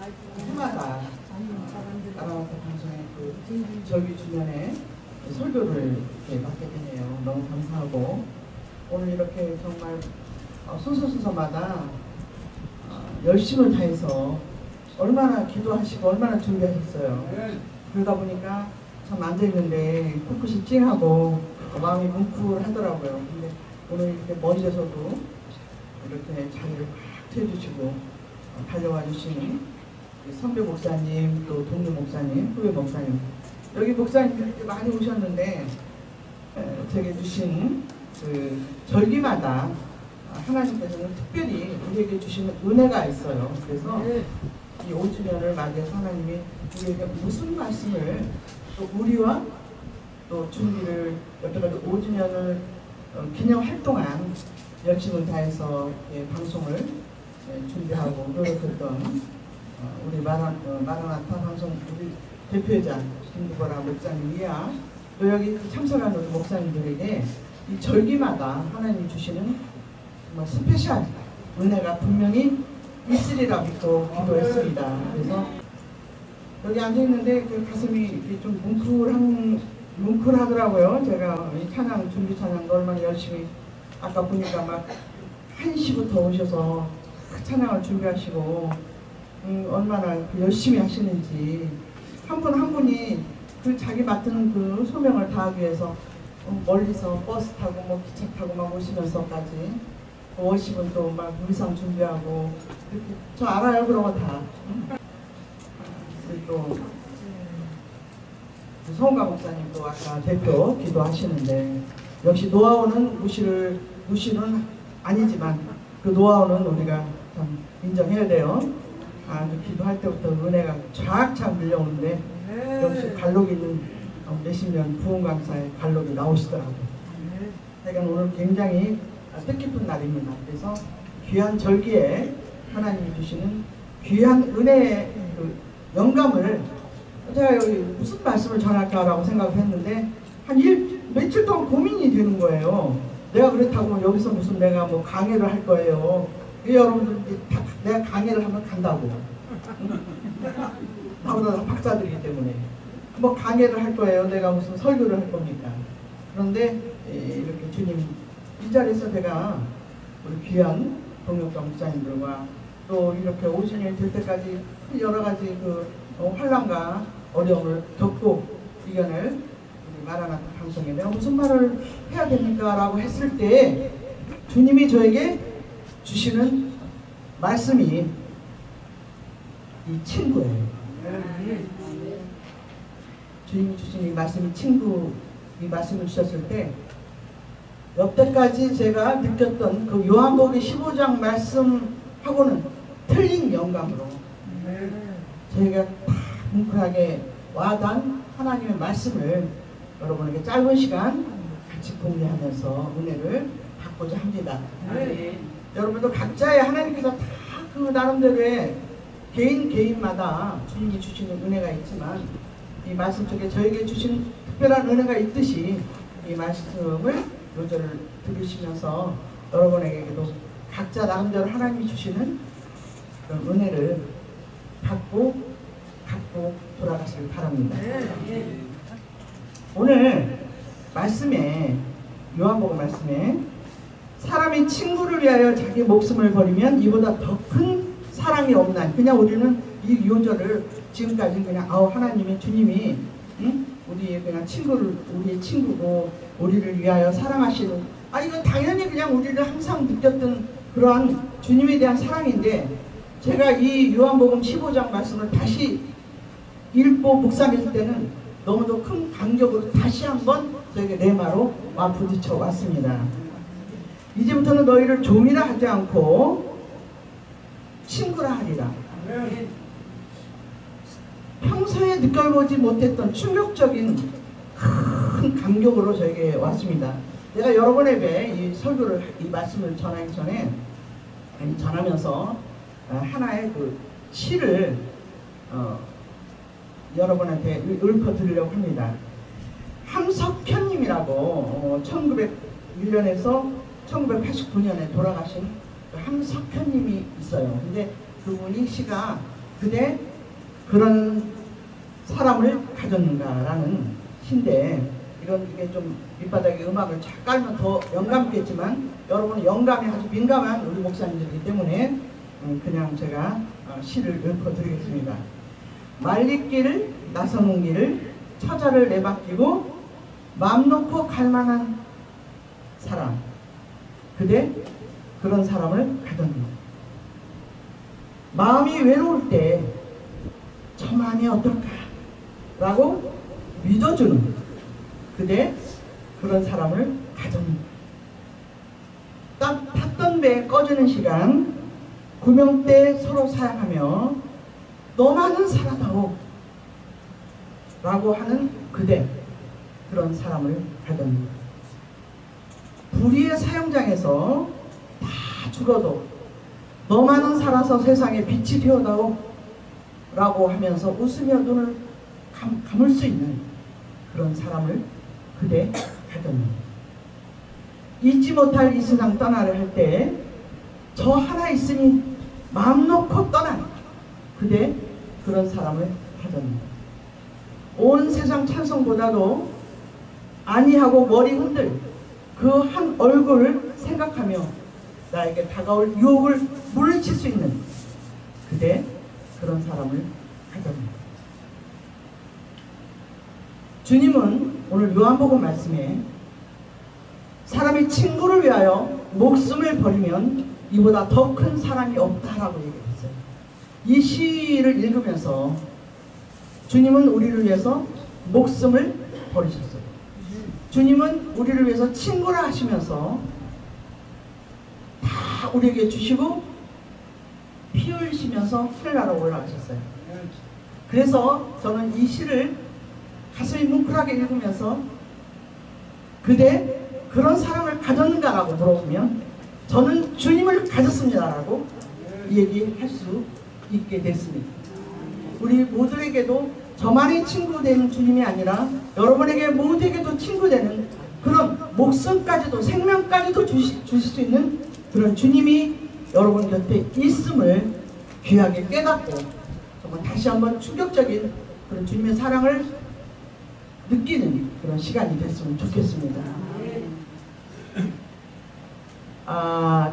해마다 마라나타 방송의 그 절기 주변에 설교를 이렇게 맡게 되네요. 너무 감사하고 오늘 이렇게 정말 순서순서마다 열심을 다해서 얼마나 기도하시고 얼마나 준비하셨어요. 그러다 보니까 참 앉아있는데 코끝이 찡하고 마음이 뭉클하더라고요. 근데 오늘 이렇게 먼 데서도 이렇게 자리를 팍 트여주시고 달려와 주신 선배 목사님, 또 동료 목사님, 후배 목사님, 여기 목사님들이 이렇게 많이 오셨는데 제게 주신 그 절기마다 하나님께서는 특별히 우리에게 주시는 은혜가 있어요. 그래서 이 5주년을 맞이해서 하나님이 우리에게 무슨 말씀을 또 우리와 또 준비를 여태까지 5주년을 기념할 동안 열심을 다해서 방송을 준비하고 노력했던 우리 마라나타 방송 우리 대표자 김구보라 목사님 이야 또 여기 참석한 우리 목사님들에게 이 절기마다 하나님이 주시는 정말 스페셜 은혜가 분명히 있으리라 믿고 기도했습니다. 그래서 여기 앉아있는데 그 가슴이 좀 뭉클하더라고요. 제가 이 찬양 준비 찬양도 얼마나 열심히 아까 보니까 막 1시부터 오셔서 찬양을 준비하시고 얼마나 열심히 하시는지 한 분 한 분이 그 자기 맡은 그 소명을 다하기 위해서 멀리서 버스 타고 뭐 기차 타고 막 오시면서까지 워십은 또 막 의상 준비하고 이렇게 저 알아요 그런 거 다. 또 성우가 목사님도 아까 대표 기도하시는데 역시 노하우는 무시는 아니지만 그 노하우는 우리가 참 인정해야 돼요. 아주 기도할 때부터 은혜가 쫙쫙 밀려오는데 역시 갈록이 있는 몇십 년 부흥 강사의 갈록이 나오시더라고요. 그러니까 오늘 굉장히 뜻깊은 날입니다. 그래서 귀한 절기에 하나님이 주시는 귀한 은혜의 그 영감을 제가 여기 무슨 말씀을 전할까라고 생각을 했는데 며칠 동안 고민이 되는 거예요. 내가 그렇다고 여기서 무슨 내가 뭐 강의를 할 거예요. 여러분들 내가 강의를 하면 간다고. 나보다 박사들이기 때문에 뭐 강의를 할 거예요. 내가 무슨 설교를 할 겁니까? 그런데 이렇게 주님 이 자리에서 제가 우리 귀한 동역자 목사님들과 또 이렇게 5주년이 될 때까지 여러 가지 그 환난과 어려움을 겪고 이겨낼 우리 마라나타 방송에 내가 무슨 말을 해야 됩니까? 라고 했을 때 주님이 저에게 주시는 말씀이 이 친구예요. 주님이 주신 이 말씀이 친구 이 말씀을 주셨을 때 여태까지 제가 느꼈던 그 요한복음 15장 말씀하고는 틀린 영감으로 저희가 다 뭉클하게 와닿은 하나님의 말씀을 여러분에게 짧은 시간 같이 공유하면서 은혜를 받고자 합니다. 여러분도 각자의 하나님께서 다 그 나름대로의 개인마다 주님이 주시는 은혜가 있지만 이 말씀 속에 저에게 주신 특별한 은혜가 있듯이 이 말씀을 요절을 들으시면서 여러분에게도 각자 나름대로 하나님이 주시는 그런 은혜를 갖고 돌아가시길 바랍니다. 오늘 말씀에 요한복음 말씀에 사람이 친구를 위하여 자기 목숨을 버리면 이보다 더 큰 사랑이 없나. 그냥 우리는 이 요절을 지금까지 그냥 하나님이 주님이 우리의 그냥 우리의 친구고 우리를 위하여 사랑하시는 이건 당연히 그냥 우리를 항상 느꼈던 그러한 주님에 대한 사랑인데 제가 이 요한복음 15장 말씀을 다시 읽고 묵상했을 때는 너무도 큰 감격으로 다시 한번 저에게 레마로 와 부딪혀 왔습니다. 이제부터는 너희를 종이라 하지 않고 친구라 하리라. 평소에 느껴보지 못했던 충격적인 큰 감격으로 저에게 왔습니다. 내가 여러분에게 이 설교를 이 말씀을 전하기 전에 전하면서 하나의 그 시를 여러분한테 읊어드리려고 합니다. 함석현님이라고 1901년에서 1989년에 돌아가신 함석현님이 있어요. 근데 그분이 시가 그대 그런 사람을 가졌는가라는 시인데, 이게 좀 밑바닥에 음악을 쫙 깔면 더 영감 있겠지만 여러분은 영감에 아주 민감한 우리 목사님들이기 때문에 그냥 제가 시를 읊어드리겠습니다. 말리길 나서는 길을 처자를 내맡기고 맘 놓고 갈만한 사람, 그대 그런 사람을 가졌는가. 마음이 외로울 때 저 마음이 어떨까 라고 믿어주는 그대 그런 사람을 가졌는가. 딱 탔던 배 꺼지는 시간 구명대 서로 사양하며 너만은 살아다오 라고 하는 그대 그런 사람을 가졌는가. 불의의 사형장에서 다 죽어도 너만은 살아서 세상에 빛이 되어다오 라고 하면서 웃으며 눈을 감을 수 있는 그런 사람을 그대 가졌는가. 잊지 못할 이 세상 떠나려 할 때 저 하나 있으니 마음 놓고 떠난 그대 그런 사람을 가졌는가. 온 세상 찬송보다도 아니하고 머리 흔들 그 한 얼굴을 생각하며 나에게 다가올 유혹을 물리칠 수 있는 그대 그런 사람을 가졌습니다. 주님은 오늘 요한복음 말씀에 사람이 친구를 위하여 목숨을 버리면 이보다 더 큰 사람이 없다라고 얘기했어요. 이 시를 읽으면서 주님은 우리를 위해서 목숨을 버리셨어요. 주님은 우리를 위해서 친구라 하시면서 다 우리에게 주시고 피 흘리시면서 하늘나라 올라가셨어요. 그래서 저는 이 시를 가슴이 뭉클하게 읽으면서 그대 그런 사람을 가졌는가라고 물어보면 저는 주님을 가졌습니다라고 얘기할 수 있게 됐습니다. 우리 모두에게도 저만의 친구 되는 주님이 아니라 여러분에게 모두에게도 친구 되는 그런 목숨까지도 생명까지도 주실 수 있는 그런 주님이 여러분 곁에 있음을 귀하게 깨닫고 정말 다시 한번 충격적인 그런 주님의 사랑을 느끼는 그런 시간이 됐으면 좋겠습니다.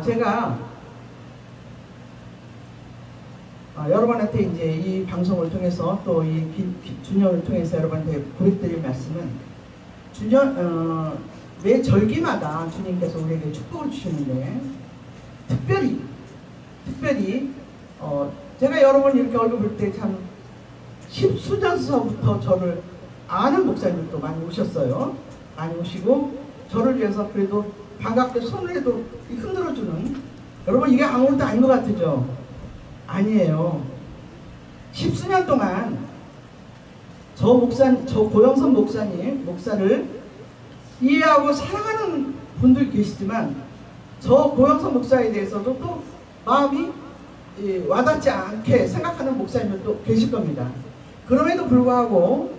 제가 여러분한테 이제 이 방송을 통해서 또 이 주년을 통해서 여러분한테 고백드릴 말씀은 매 절기마다 주님께서 우리에게 축복을 주시는데 특별히 제가 여러분 이렇게 얼굴 볼 때 참 십수년서부터 저를 아는 목사님들도 많이 오셨어요. 많이 오시고 저를 위해서 그래도 반갑게 손을 해도 흔들어주는, 여러분 이게 아무것도 아닌 것 같으죠? 아니에요. 십수년 동안 저 고영선 목사를 이해하고 사랑하는 분들 계시지만 저 고영선 목사에 대해서도 또 마음이 와닿지 않게 생각하는 목사님들도 계실 겁니다. 그럼에도 불구하고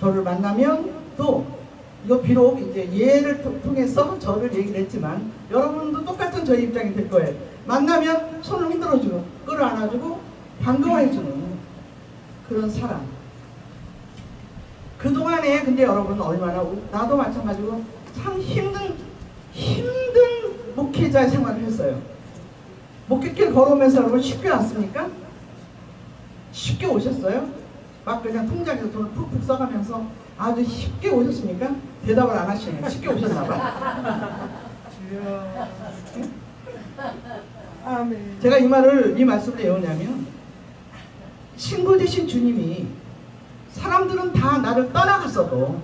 저를 만나면 또 이거 비록 이제 예를 통해서 저를 얘기를 했지만 여러분도 똑같은 저희 입장이 될 거예요. 만나면 손을 흔들어주고 끌어안아주고 반가워해주는 그런 사람. 그동안에 근데 여러분 얼마나 나도 마찬가지고 참 힘든 목회자의 생활을 했어요. 목회길 걸어오면서 여러분 쉽게 왔습니까? 쉽게 오셨어요? 막 그냥 통장에서 돈을 푹푹 써가면서 아주 쉽게 오셨습니까? 대답을 안 하시네요. 쉽게 오셨나봐. 제가 이 말씀을 왜 왜냐면 친구 되신 주님이 사람들은 다 나를 떠나갔어도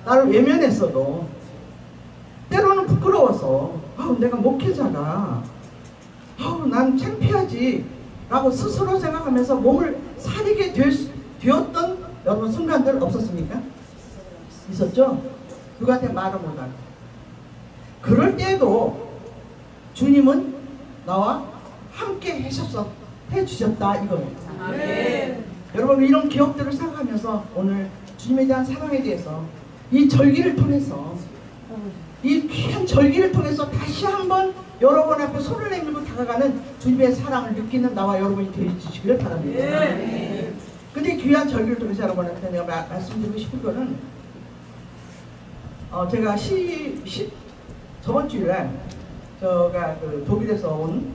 나를 외면했어도 때로는 부끄러워서 내가 목회자가 난 창피하지 라고 스스로 생각하면서 몸을 사리게 되었던 여러분 순간들 없었습니까? 있었죠? 누구한테 말을 못하고. 그럴 때에도 주님은 나와 함께 해주셨다 이거예요. 네. 여러분 이런 기억들을 생각하면서 오늘 주님에 대한 사랑에 대해서 이 절기를 통해서 이 귀한 절기를 통해서 다시 한번 여러분 앞에 손을 내밀고 다가가는 주님의 사랑을 느끼는 나와 여러분이 되어주시기를 바랍니다. 근데 귀한 절기를 통해서 여러분한테 내가 말씀드리고 싶은 거는 제가 저번 주일에 제가 그 독일에서 온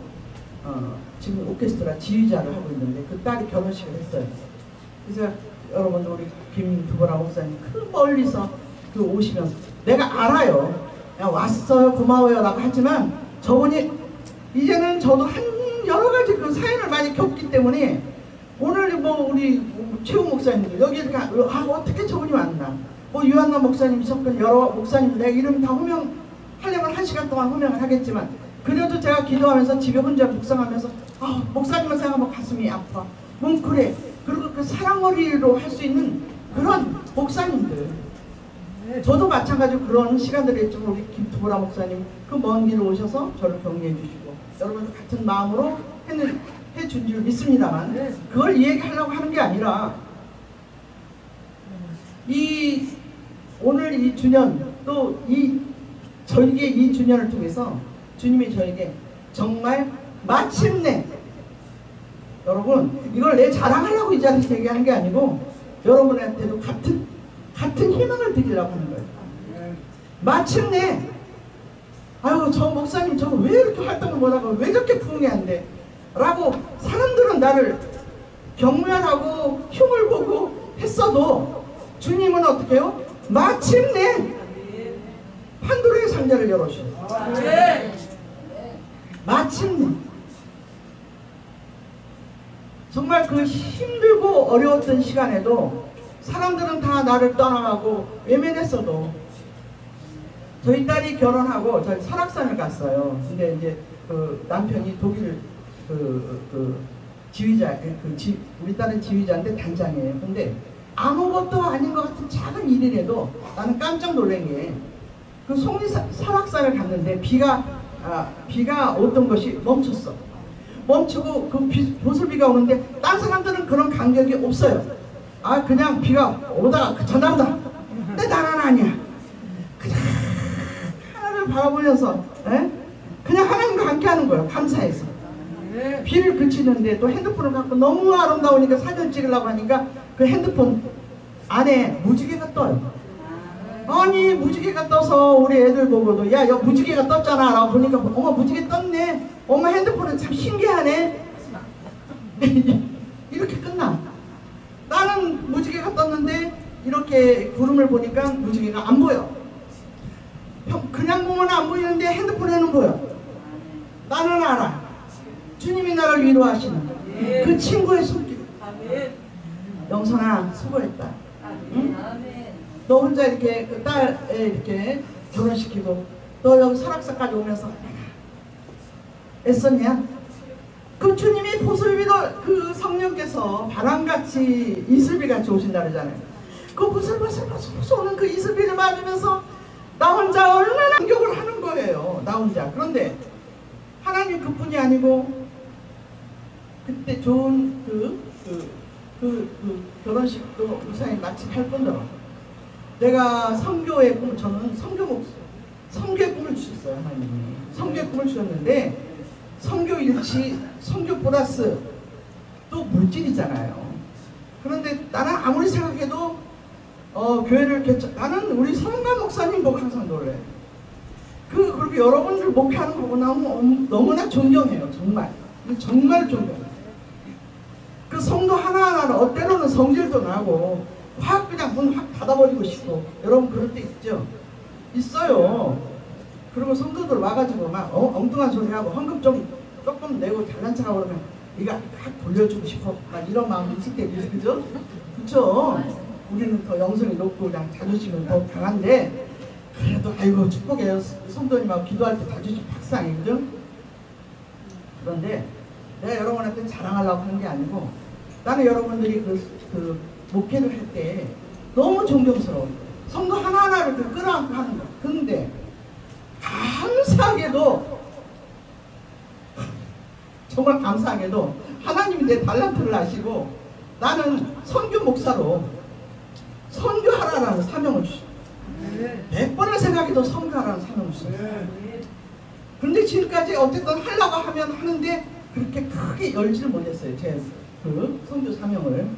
지금 오케스트라 지휘자를 하고 있는데 그 딸이 결혼식을 했어요. 그래서 여러분들 우리 김두보라 목사님 그 멀리서 그 오시면서 내가 알아요. 야, 왔어요 고마워요 라고 하지만 저분이 이제는 저도 한 여러 가지 그 사연을 많이 겪기 때문에 오늘 뭐 우리 최우 목사님들 여기 이렇게 어떻게 저분이 왔나 뭐 유한나 목사님 있었던 여러 목사님 내가 이름 다 호명하려면 1시간 동안 호명을 하겠지만 그래도 제가 기도하면서 집에 혼자 묵상하면서 목사님을 생각하면 가슴이 아파 뭉클해. 그리고 그 사랑머리로 할 수 있는 그런 목사님들 저도 마찬가지로 그런 시간들이 있지만 우리 김두보라 목사님 그 먼 길 오셔서 저를 격려해 주시고 여러분도 같은 마음으로 해준 줄 믿습니다만 그걸 얘기하려고 하는 게 아니라 오늘 이 주년 또 이 절기의 이 주년을 통해서 주님이 저에게 정말 마침내 여러분 이걸 내 자랑하려고 이 자리에서 얘기하는 게 아니고 여러분한테도 같은 희망을 드리려고 하는 거예요. 마침내 아유 저 목사님 저거 왜 이렇게 활동을 못하고 왜 저렇게 부흥이 안 돼? 라고 사람들은 나를 경멸하고 흉을 보고 했어도 주님은 어떻게 해요? 마침내 판도라의 상자를 열어주셔요. 마침내 정말 그 힘들고 어려웠던 시간에도 사람들은 다 나를 떠나가고 외면했어도 저희 딸이 결혼하고 저희 설악산을 갔어요. 근데 이제 그 남편이 독일 지휘자, 우리 딸은 지휘자인데 단장이에요. 근데 아무것도 아닌 것 같은 작은 일이라도 나는 깜짝 놀란 게 그 설악산을 갔는데 비가 오던 것이 멈췄어. 멈추고 그 보슬비가 오는데 딴 사람들은 그런 간격이 없어요. 그냥 비가 오다가 전나보다. 근데 나는 아니야. 그냥 하나님을 바라보면서 그냥 하나님과 함께 하는 거예요. 감사해서. 비를 그치는데 또 핸드폰을 갖고 너무 아름다우니까 사진 찍으려고 하니까 그 핸드폰 안에 무지개가 떠요. 아니 무지개가 떠서 우리 애들 보고도 야 무지개가 떴잖아 라고 보니까 엄마 무지개 떴네. 엄마 핸드폰은 참 신기하네. 이렇게 끝나. 나는 무지개가 떴는데 이렇게 구름을 보니까 무지개가 안 보여. 그냥 보면 안 보이는데 핸드폰에는 보여. 나는 알아. 주님이 나를 위로하시는 그 친구의 손길. 영선아 수고했다. 응? 너 혼자 이렇게 그 딸 이렇게 결혼시키고 너 여기 설악산까지 오면서 애썼냐? 그 주님이 보슬비도 그 성령께서 바람같이 이슬비같이 오신다 그러잖아요. 그 보슬보슬 오는 그 이슬비를 맞으면서 나 혼자 얼마나 감격을 하는 거예요. 나 혼자. 그런데 하나님 그뿐이 아니고 그때 좋은 그 결혼식도 무사히 마치 할 뿐더러 내가 선교의 꿈을 저는 선교의 꿈을 주셨어요. 하나님이 선교의 꿈을 주셨는데 선교 일치, 선교 플러스 또 물질이잖아요. 그런데 나는 아무리 생각해도 교회를 나는 우리 성만 목사님 보고 항상 놀래. 그렇게 여러분들 목회하는 거 보고 너무나 존경해요. 정말 존경해요. 그 성도 하나하나는 때로는 성질도 나고 확 그냥 문 확 닫아버리고 싶고 여러분 그럴 때 있죠? 있어요. 그리고 성도들 와가지고 막 엉뚱한 소리 하고 헌금 조금 내고 잘난 척하고 그러면 네가 확 돌려주고 싶어 막 이런 마음이 있을 때 있어요. 그죠? 그쵸? 우리는 더 영성이 높고 그냥 자존심은 더 강한데 그래도 아이고 축복해요. 성도님하고 기도할 때 자존심 박상해. 그죠? 그런데 내가 여러분한테 자랑하려고 하는 게 아니고 나는 여러분들이 그 목회를 할 때 너무 존경스러워. 성도 하나하나를 끌어안고 하는 거야. 근데 감사하게도 정말 감사하게도 하나님이 내 달란트를 아시고 나는 선교 목사로 선교하라라는 사명을 주셔. 100번을 아무리 생각해도 선교하라는 사명을 주셨어요. 그런데 지금까지 어쨌든 하려고 하면 하는데 그렇게 크게 열지를 못했어요. 제 그 선교 사명을.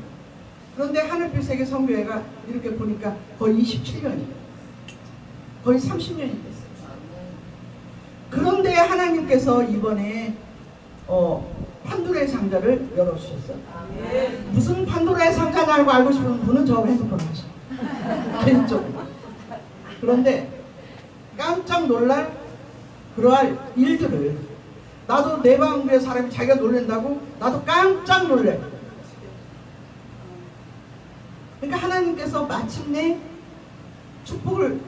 그런데 하늘빛 세계 선교회가 이렇게 보니까 거의 27년이, 거의 30년이 됐어요. 그런데 하나님께서 이번에 판도라의 상자를 열어주셨어요. 무슨 판도라의 상자를 알고 싶은 분은 저 핸드폰 하셔. 개인적으로. 그런데 깜짝 놀랄 그러할 일들을, 나도 내 방구의 사람이 자기가 놀란다고 나도 깜짝 놀래. 그러니까 하나님께서 마침내 축복을,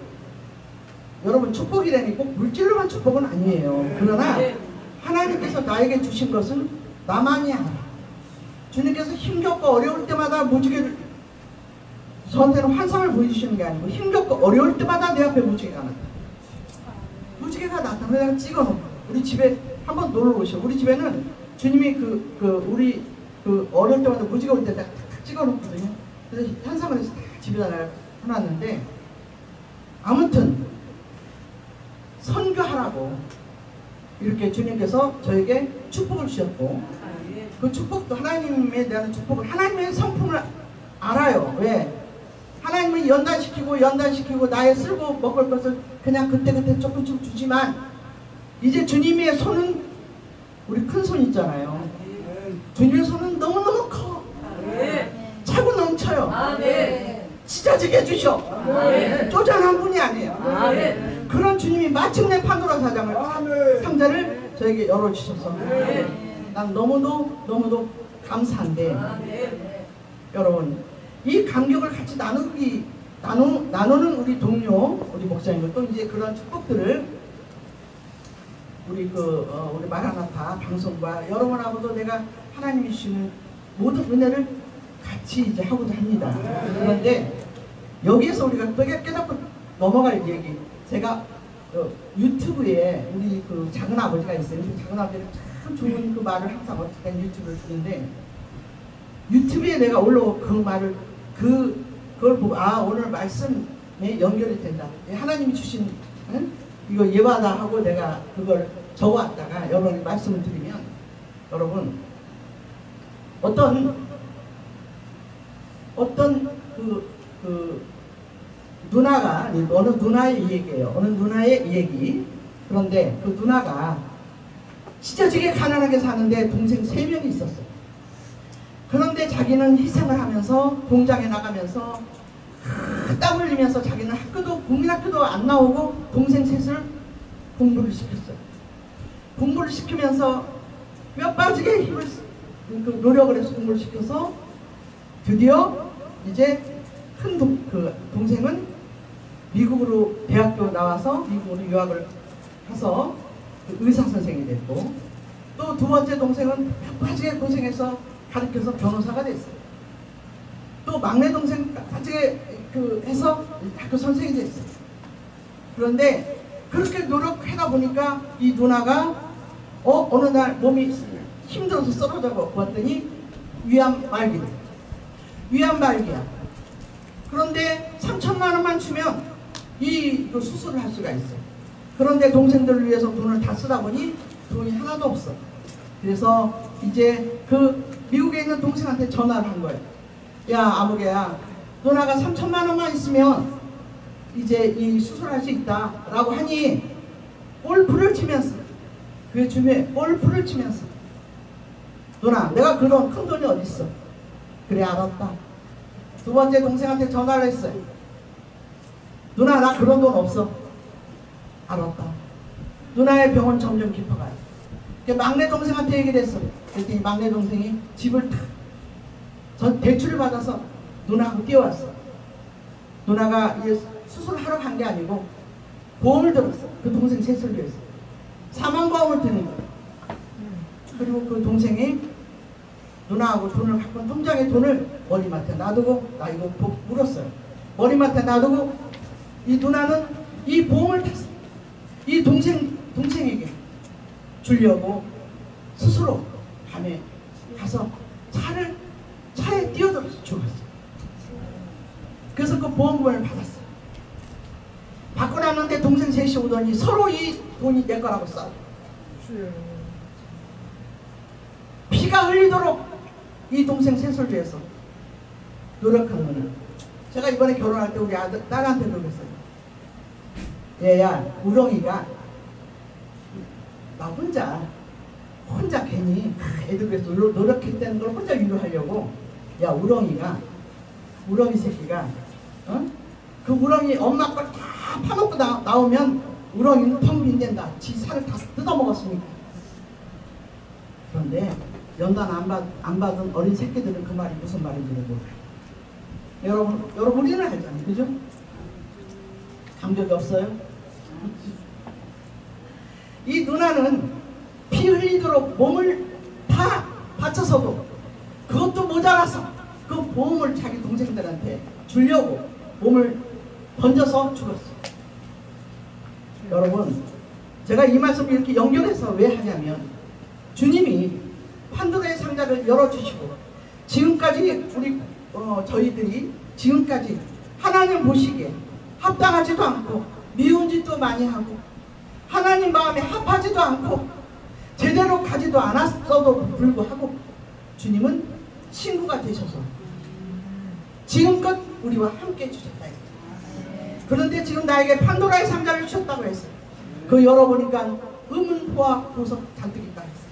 여러분 축복이라니 꼭 물질로만 축복은 아니에요. 그러나 하나님께서 나에게 주신 것은 나만이 알아. 주님께서 힘겹고 어려울 때마다 무지개를, 저한테는 환상을 보여주시는 게 아니고 힘겹고 어려울 때마다 내 앞에 무지개가 나타나. 무지개가 나타나서 내가 찍어놓고, 우리 집에 한번 놀러 오셔. 우리 집에는 주님이 우리 어려울 때마다 무지개 올 때 딱 찍어놓거든요. 그래서 현상을 해서 다 집에다 해놨는데, 아무튼 선교하라고 이렇게 주님께서 저에게 축복을 주셨고, 그 축복도 하나님에 대한 축복을, 하나님의 성품을 알아요. 왜? 하나님은 연단시키고 나의 쓸고 먹을 것을 그냥 그때그때 조금씩 주지만, 이제 주님의 손은, 우리 큰 손 있잖아요. 주님의 손은 너무너무 커. 차고 넘쳐요. 찢어지게 해주셔. 쪼잔한 분이 아니에요. 그런 주님이 마침내 판도라 상자를 저에게 열어주셔서 난 너무도 감사한데, 여러분 이 감격을 같이 나누는 우리 동료, 우리 목사님들, 또 이제 그런 축복들을 우리 우리 마라나타 방송과 여러분하고도 내가 하나님이 주시는 모든 은혜를 같이 이제 하고자 합니다. 그런데 여기에서 우리가 깨닫고 넘어갈 얘기, 제가 유튜브에 우리 작은 아버지가 있어요. 작은 아버지가 참 좋은 그 말을 항상 어떻게 유튜브를 쓰는데, 유튜브에 내가 올라온 그 말을 그걸 보고 오늘 말씀에 연결이 된다. 하나님이 주신 이거 예화다 하고 내가 그걸 적어왔다가 여러분이 말씀을 드리면, 여러분 어떤 누나가, 어느 누나의 얘기예요. 어느 누나의 얘기. 그런데 그 누나가 찢어지게 가난하게 사는데 동생 3명이 있었어요. 그런데 자기는 희생을 하면서 공장에 나가면서 땀 흘리면서 자기는 국민학교도 안 나오고 동생 셋을 공부를 시켰어요. 공부를 시키면서 뼈 빠지게 노력을 해서 공부를 시켜서 드디어 이제 큰 동생은 미국으로 대학교 나와서 미국으로 유학을 가서 의사 선생이 됐고, 또 두 번째 동생은 뼈 빠지게 고생해서 가르쳐서 변호사가 됐어요. 또 막내 동생 빠지게 해서 학교 선생이 됐어요. 그런데 그렇게 노력하다 보니까 이 누나가 어느 날 몸이 힘들어서 쓰러져 보았더니 위암말기야. 그런데 3천만 원만 주면 이 수술을 할 수가 있어요. 그런데 동생들을 위해서 돈을 다 쓰다 보니 돈이 하나도 없어. 그래서 이제 미국에 있는 동생한테 전화를 한 거예요. 야, 아무개야, 누나가 3천만 원만 있으면 이제 이 수술할 수 있다 라고 하니, 골프를 치면서, 그 주변에 골프를 치면서, 누나, 내가 그런 큰 돈이 어딨어. 그래, 알았다. 두 번째 동생한테 전화를 했어요. 누나, 나 그런 돈 없어. 알았다. 누나의 병은 점점 깊어가요. 막내 동생한테 얘기를 했어. 그랬더니 막내 동생이 집을 대출을 받아서 누나하고 뛰어왔어. 누나가 이제 수술하러 간 게 아니고 보험을 들었어. 그 동생 셋을 위해서 사망보험을 드는 거예요. 그리고 그 동생이 누나하고 돈을 갖고 통장에 돈을 머리맡에 놔두고, 나 이거 물었어요. 머리맡에 놔두고 이 누나는 이 보험을 탔어. 이 동생에게 주려고 스스로 밤에 가서 차에 뛰어들어서 죽었어. 그래서 그 보험금을 받았어요. 받고 나면 동생 셋이 오더니 서로 이 돈이 내 거라고 싸워. 피가 흘리도록 이 동생 셋을 위해서 노력한 거는 제가 이번에 결혼할 때 우리 딸한테도 그랬어요. 얘야, 우렁이가 나 혼자 괜히 애들 위해서 노력했다는 걸 혼자 위로하려고, 야, 우렁이 새끼가 그 우렁이 엄마 걸 다 파먹고 나오면 우렁이는 텅 빈댄다. 지 살을 다 뜯어먹었으니까. 그런데 연단 안 받은 어린 새끼들은 그 말이 무슨 말인지 모르고. 여러분 우리는 알잖아요. 그죠? 감격이 없어요? 이 누나는 피 흘리도록 몸을 다 바쳐서도 그것도 모자라서 그 보험을 자기 동생들한테 주려고 몸을 던져서 죽었어. 여러분, 제가 이 말씀을 이렇게 연결해서 왜 하냐면, 주님이 판도라의 상자를 열어주시고 지금까지 저희들이 지금까지 하나님 보시기에 합당하지도 않고 미운 짓도 많이 하고 하나님 마음에 합하지도 않고 제대로 가지도 않았어도 불구하고 주님은 친구가 되셔서 지금껏 우리와 함께 해주셨다. 그런데 지금 나에게 판도라의 상자를 주셨다고 했어요. 그 열어보니까 의문포와 보석 잔뜩 있다 했어요.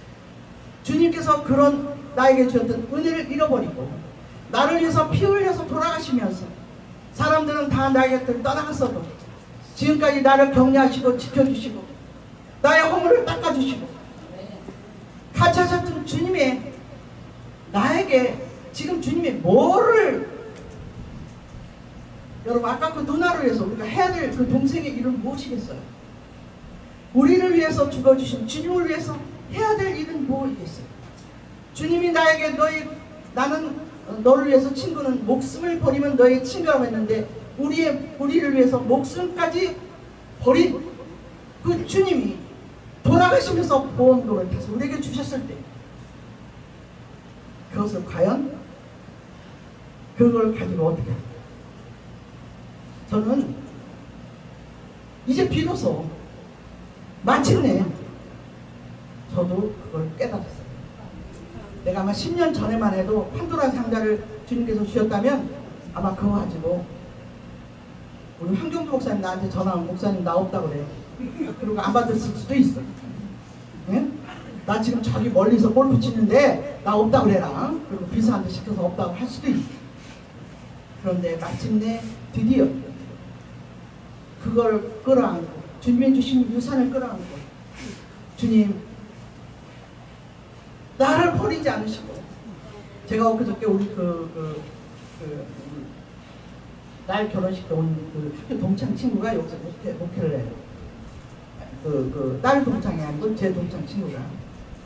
주님께서 그런 나에게 주셨던 은혜를 잃어버리고 나를 위해서 피 흘려서 돌아가시면서 사람들은 다 나에게 떠나갔어도 지금까지 나를 격려하시고 지켜주시고 나의 허물을 닦아주시고 같이 하셨던 주님의 나에게 지금 주님이 뭐를, 여러분 아까 그 누나를 위해서 우리가 해야 될 그 동생의 일은 무엇이겠어요? 우리를 위해서 죽어주신 주님을 위해서 해야 될 일은 무엇이겠어요? 주님이 나에게 나는 너를 위해서 친구는 목숨을 버리면 너의 친구라고 했는데 우리를 위해서 목숨까지 버린 그 주님이 돌아가시면서 보험금을 타서 우리에게 주셨을 때 그것을 과연 그걸 가지고 어떻게 할까요? 저는 이제 비로소 마침내 저도 그걸 깨달았어요. 내가 아마 10년 전에만 해도 판도라 상자를 주님께서 주셨다면 아마 그거 가지고 우리 황경주 목사님 나한테 전화하면 목사님 나 없다고 그래요. 그리고 안 받았을 수도 있어. 네? 나 지금 저기 멀리서 골프 치는데 나 없다고 그래라. 그리고 비서한테 시켜서 없다고 할 수도 있어. 그런데 마침내 드디어 그걸 끌어안고 주님이 주신 유산을 끌어안고 주님 나를 버리지 않으시고, 제가 엊그저께 우리 날 결혼식 때 온 그 학교 동창 친구가 여기서 목회를 해요. 딸 동창이 아니고 제 동창 친구가.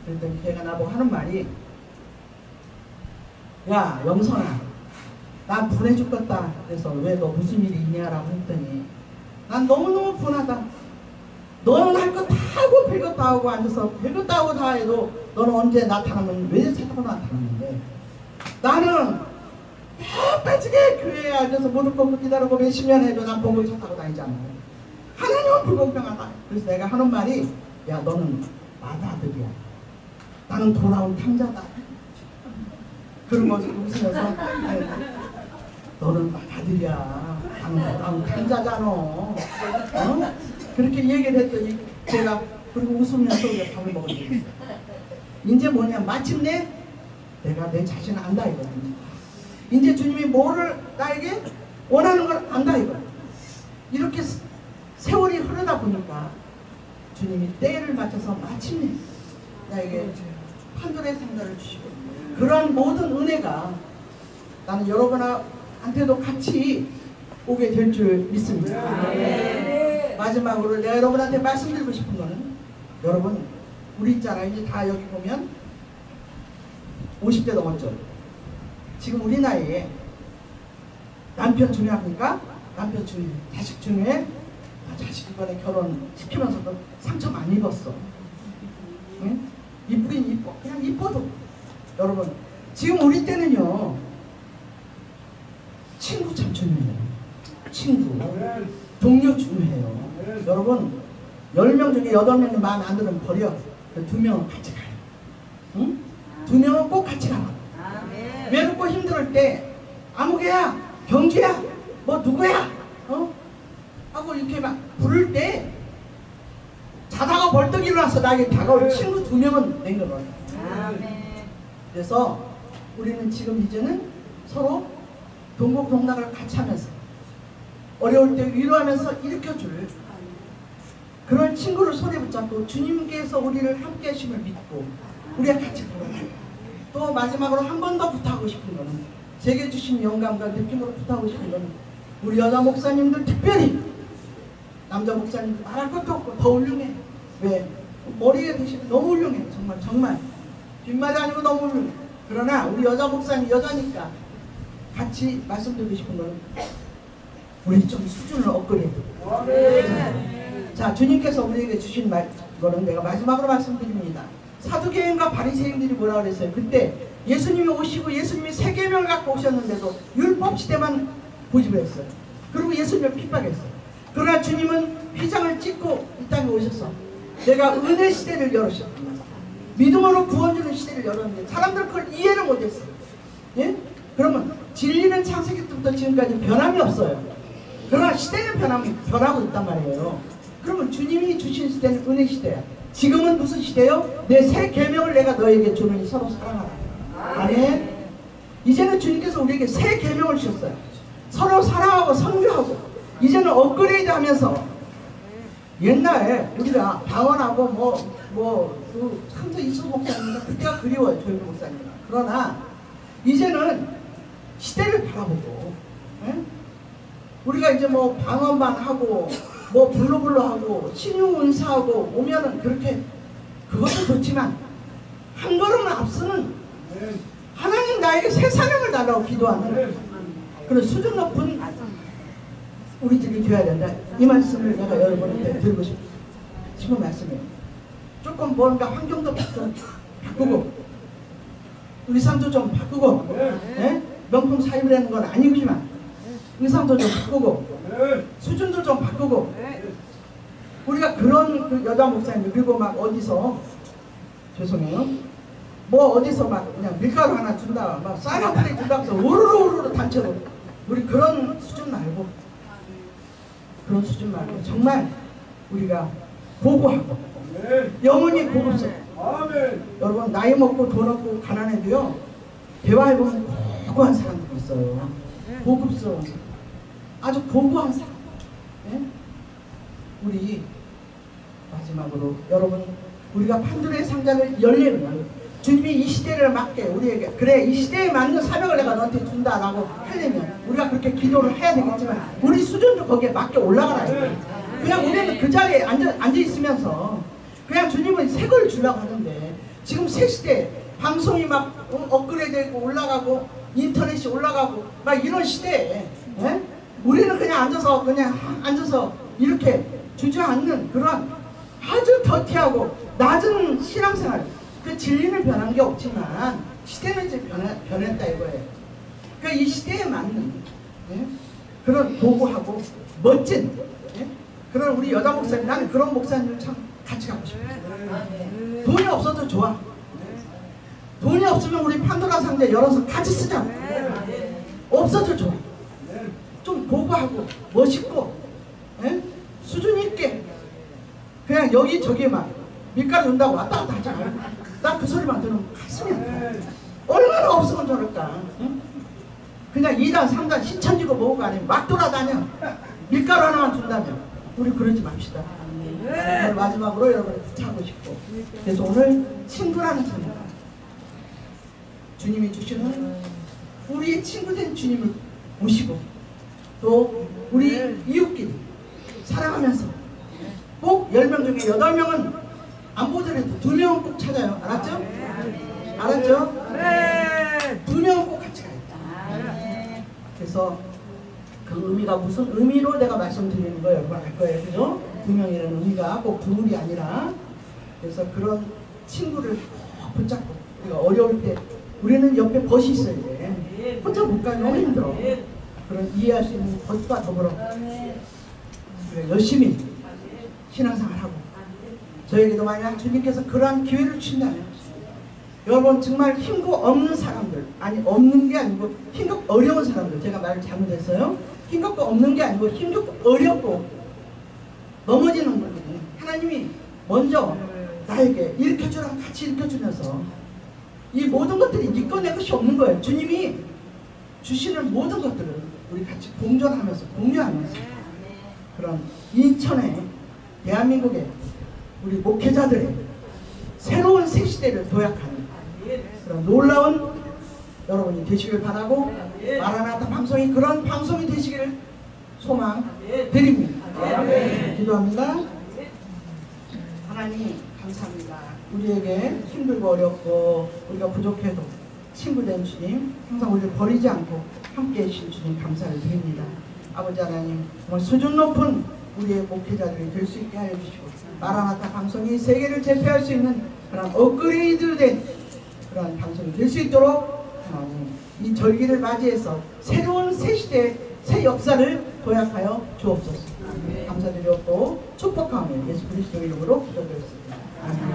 그랬더니 걔가 나보고 하는 말이, 야 영선아 난 분해 죽겠다. 그래서 왜 너 무슨 일이 있냐라고 했더니 난 너무너무 분하다. 너는 할 거 다 하고 별거 다 하고 앉아서 별거 다 하고 다 해도 너는 언제 나타나면 왜 찾아고 나타나는데 나는 빠지게 교회에 앉아서 무릎 꿇고 기다리고 몇십 년 해도 난 복을 찾아고 다니잖아. 하나님은 불공평하다. 그래서 내가 하는 말이, 야 너는 마다들이야. 나는 돌아온 탕자다. 그런 것을 웃으면서 너는 마다들이야. 나는 돌아온 탕자잖아. 그렇게 얘기를 했더니 제가 그리고 웃으면서 우리가 밥을 먹었어요. 이제 뭐냐, 마침내 내가 내 자신을 안다 이거든요. 이제 주님이 뭐를 나에게 원하는 걸 안다 이거. 이렇게 세월이 흐르다 보니까 주님이 때를 맞춰서 마침내 나에게 판도라의 상자를 주시고, 그러한 모든 은혜가 나는 여러분한테도 같이 오게 될 줄 믿습니다. 마지막으로 내가 여러분한테 말씀드리고 싶은 거는, 여러분 우리 있잖아요. 이제 다 여기 보면 50대 넘었죠. 지금 우리 나이에 남편 중요합니까? 남편 중요해. 자식 중요해? 자식 이번에 결혼시키면서도 상처 많이 입었어. 응? 이쁘긴 이뻐. 그냥 이뻐도. 여러분 지금 우리 때는요 친구 참 중요해요. 친구. 동료 중요해요. 여러분 10명 중에 8명이 마음에 안 들으면 버려. 2명은 같이 가요. 응? 2명은 꼭 같이 가. 외롭고 힘들 때 아무개야, 경주야, 뭐 누구야, 하고 이렇게 막 부를 때 자다가 벌떡 일어나서 나에게 다가올 친구 2명은 낸 거예요. 그래서 우리는 지금 이제는 서로 동고동락을 같이 하면서 어려울 때 위로하면서 일으켜줄 그런 친구를 손에 붙잡고 주님께서 우리를 함께 하심을 믿고 우리가 같이 걸어가요. 또 마지막으로 한 번 더 부탁하고 싶은 거는 제게 주신 영감과 느낌으로 부탁하고 싶은 거는 우리 여자 목사님들 특별히 남자 목사님들 말할 것도 없고 더 훌륭해. 왜? 머리에 드시면 너무 훌륭해. 정말 뒷말이 아니고 너무 훌륭해. 그러나 우리 여자 목사님 여자니까 같이 말씀드리고 싶은 거는 우리 좀 수준을 업그레이드. 자, 주님께서 우리에게 주신 거는 내가 마지막으로 말씀드립니다. 사두개인과 바리새인들이 뭐라 그랬어요? 그때 예수님이 오시고 예수님이 세계명을 갖고 오셨는데도 율법 시대만 고집했어요. 그리고 예수님을 핍박했어요. 그러나 주님은 휘장을 찢고 이 땅에 오셔서 내가 은혜 시대를 열으셨습니다. 믿음으로 구원 주는 시대를 열었는데 사람들 그걸 이해를 못했어요. 예? 그러면 진리는 창세기 때부터 지금까지 변함이 없어요. 그러나 시대는 변하고 있단 말이에요. 그러면 주님이 주신 시대는 은혜 시대야. 지금은 무슨 시대요? 내 새 계명을 내가 너에게 주느니 서로 사랑하라. 아멘. 이제는 주님께서 우리에게 새 계명을 주셨어요. 서로 사랑하고 선교하고 이제는 업그레이드 하면서 옛날에 우리가 방언하고 그 항상 이수 목사님이나 그때가 그리워요. 조율 목사님이나. 그러나 이제는 시대를 바라보고 우리가 이제 뭐 방언만 하고 뭐 불러불러 하고 신유 은사하고 오면은 그렇게 그것도 좋지만 한 걸음 앞서는 하나님 나에게 새 사명을 달라고 기도하는 그런 수준 높은 우리들이 되어야 된다. 이 말씀을 내가 여러분한테 드리고 싶은 말씀이에요. 조금 뭔가 환경도 좀 바꾸고 의상도 좀 바꾸고 명품 사입으라는 건 아니지만 의상도 좀 바꾸고 수준도 좀 바꾸고 우리가 그런 그 여자 목사님 그리고 막 어디서 죄송해요 뭐 어디서 막 그냥 밀가루 하나 준다 막 쌀 한 풀이 준다 해서 우르르 단체로 우리 그런 수준 말고 정말 우리가 고고하고 영혼이 고급스러워. 여러분 나이 먹고 돈 없고 가난해도요 대화해보면 고고한 사람들이 있어요. 고급스러운 사람, 아주 고고한 사람. 우리 마지막으로 여러분 우리가 판도라의 상자를 열리면 주님이 이 시대를 맞게 우리에게 그래 이 시대에 맞는 사명을 내가 너한테 준다라고 하려면 우리가 그렇게 기도를 해야 되겠지만 우리 수준도 거기에 맞게 올라가라. 그냥 우리는 그 자리에 앉아 있으면서 그냥 주님은 새 걸 주려고 하는데 지금 새 시대 방송이 막 업그레이드되고 올라가고 인터넷이 올라가고 막 이런 시대에 우리는 그냥 앉아서 이렇게 주저앉는 그런 아주 더티하고 낮은 신앙생활 그 진리는 변한 게 없지만 시대는 이제 변했다 이거예요. 그러니까 이 시대에 맞는 그런 고고하고 멋진 그런 우리 여자 목사님 나는 그런 목사님을 참 같이 가고 싶어요. 돈이 없어도 좋아. 돈이 없으면 우리 판도라 상자 열어서 같이 쓰자. 없어도 좋아. 좀 고고하고 멋있고 수준 있게 그냥 여기저기 막 밀가루 준다고 왔다 갔다 하잖아. 나 그 소리만 들으면 가슴이 아파. 얼마나 없으면 저럴까. 그냥 2단 3단 신천지고 뭐고 아니면 막 돌아다녀. 밀가루 하나만 준다면 우리 그러지 맙시다. 오늘 마지막으로 여러분을 부탁하고 싶고 그래서 오늘 친구라는 사람 주님이 주시는 우리의 친구된 주님을 모시고 또 우리 이웃끼리 사랑하면서 꼭 10명 중에 8명은 안 보더라도 2명은 꼭 찾아요. 알았죠? 알았죠? 2명은 꼭 같이 가요. 그래서 그 의미가 무슨 의미로 내가 말씀드리는 거 여러분 알 거예요. 그죠? 2명이라는 의미가 꼭 둘이 아니라 그래서 그런 친구를 꼭 붙잡고 우리가 어려울 때 우리는 옆에 벗이 있어야 돼. 혼자 못 가면 너무 힘들어. 그런 이해할 수 있는 벗과 더불어 우리가 열심히 신앙생활하고 저에게도 만약 주님께서 그러한 기회를 주신다면 여러분 정말 힘도 없는 사람들, 아니 없는 게 아니고 힘도 어려운 사람들, 제가 말을 잘못했어요. 힘겹고 없는 게 아니고 힘겹고 어렵고 넘어지는 분들이 하나님이 먼저 나에게 일으켜주랑 같이 일으켜주면서 이 모든 것들이 네 거 내 것이 없는 거예요. 주님이 주시는 모든 것들을 우리 같이 공존하면서 공유하면서 그런 인천의 대한민국의 우리 목회자들의 새로운 새 시대를 도약하는 그런 놀라운 여러분이 되시길 바라고 마라나타 방송이 그런 방송이 되시기를 소망드립니다. 기도합니다. 하나님 감사합니다. 우리에게 힘들고 어렵고 우리가 부족해도 친구된 주님, 항상 우리를 버리지 않고 함께해 주신 주님 감사를 드립니다. 아버지 하나님, 정말 수준 높은 우리의 목회자들이 될 수 있게 하여 주시고 마라나타 방송이 세계를 제패할 수 있는 그런 업그레이드된 그런 방송이 될 수 있도록 하나님 이 절기를 맞이해서 새로운 새 시대, 새 역사를 도약하여 주옵소서. 감사드렸고 축복하며 예수 그리스도 이름으로 기도드렸습니다. 아멘.